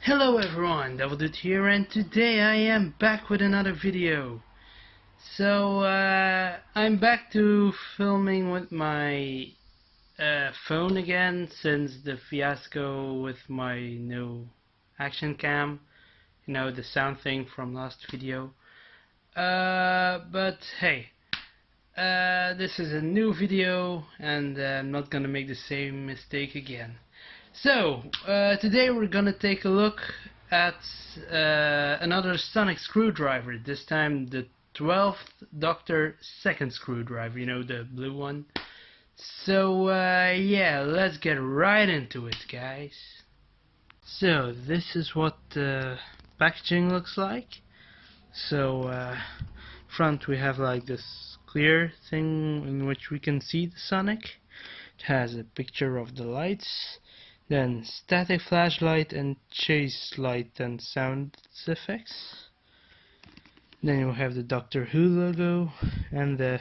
Hello everyone, DevilDude here, and today I am back with another video. So I'm back to filming with my phone again since the fiasco with my new action cam, you know, the sound thing from last video. But hey, this is a new video and I'm not gonna make the same mistake again. So, today we're gonna take a look at another sonic screwdriver, this time the 12th Doctor second screwdriver, you know, the blue one. So, yeah, let's get right into it, guys. So, this is what the packaging looks like. So, front we have like this clear thing in which we can see the sonic. It has a picture of the lights. Then static flashlight and chase light and sound effects. Then you have the Doctor Who logo and the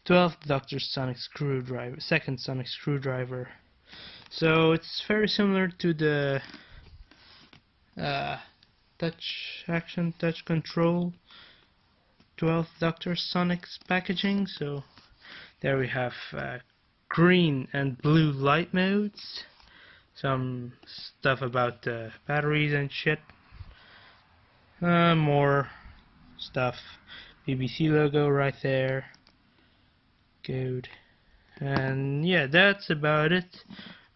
12th Doctor sonic screwdriver, second sonic screwdriver. So it's very similar to the touch control 12th Doctor Sonic's packaging. So there we have green and blue light modes. Some stuff about the batteries and shit. More stuff. BBC logo right there. Good. And yeah, that's about it.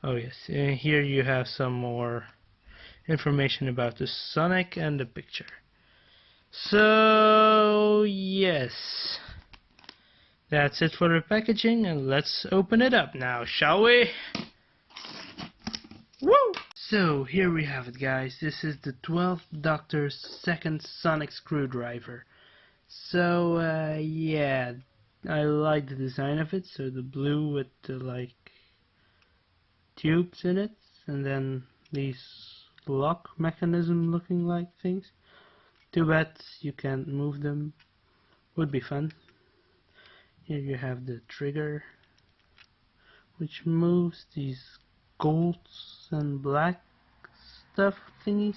Oh yes, and here you have some more information about the Sonic and the picture. So yes, that's it for the packaging, and let's open it up now, shall we? Woo! So here we have it, guys. This is the 12th Doctor's second sonic screwdriver. So yeah, I like the design of it. So the blue with the like tubes in it, and then these lock mechanism looking like things. Too bad you can't move them. Would be fun. Here you have the trigger, which moves these golds and black stuff thingies.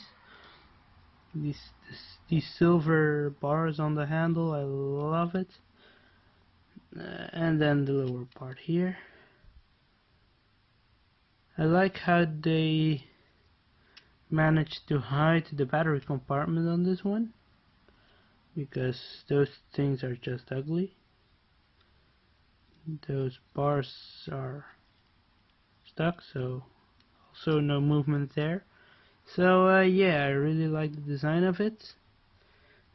These silver bars on the handle, I love it. And then the lower part here. I like how they managed to hide the battery compartment on this one, because those things are just ugly. Those bars are stuck, so also no movement there. So yeah, I really like the design of it.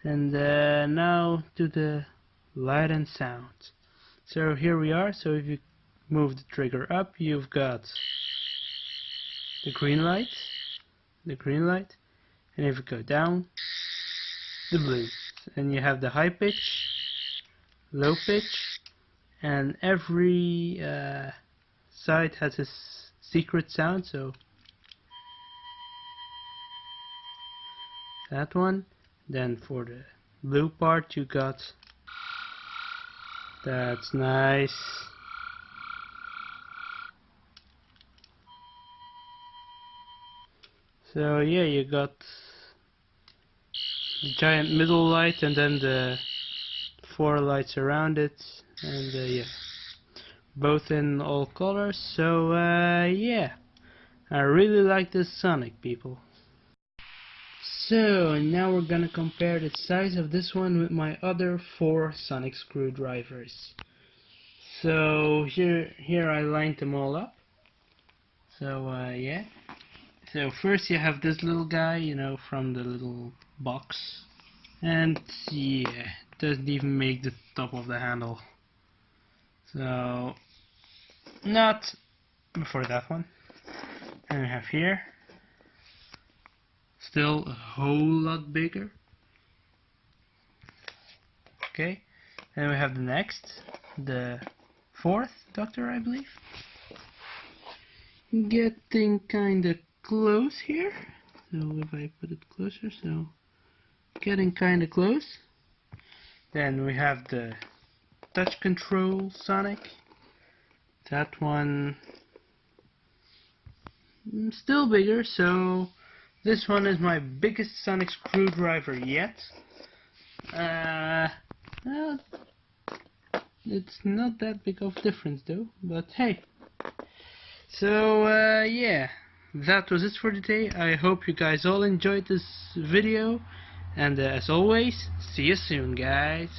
And now to the light and sound. So here we are. So if you move the trigger up, you've got the green light, and if you go down, the blue. And you have the high pitch, low pitch, and every side has a secret sound. So that one. Then for the blue part you got, that's nice. So yeah, you got the giant middle light and then the 4 lights around it, and yeah, both in all colors. So yeah, I really like this Sonic, people. So now we're gonna compare the size of this one with my other 4 sonic screwdrivers. So here I lined them all up. So yeah. So first you have this little guy, you know, from the little box. And yeah, it doesn't even make the top of the handle. So not for that one. And we have here, still a whole lot bigger. Okay, and we have the next, the 4th Doctor, I believe. Getting kinda close here. So if I put it closer, so getting kinda close. Then we have the touch control Sonic. That one still bigger, so This one is my biggest sonic screwdriver yet. Well, it's not that big of a difference though, but hey. So yeah, that was it for today. I hope you guys all enjoyed this video, and as always, see you soon, guys.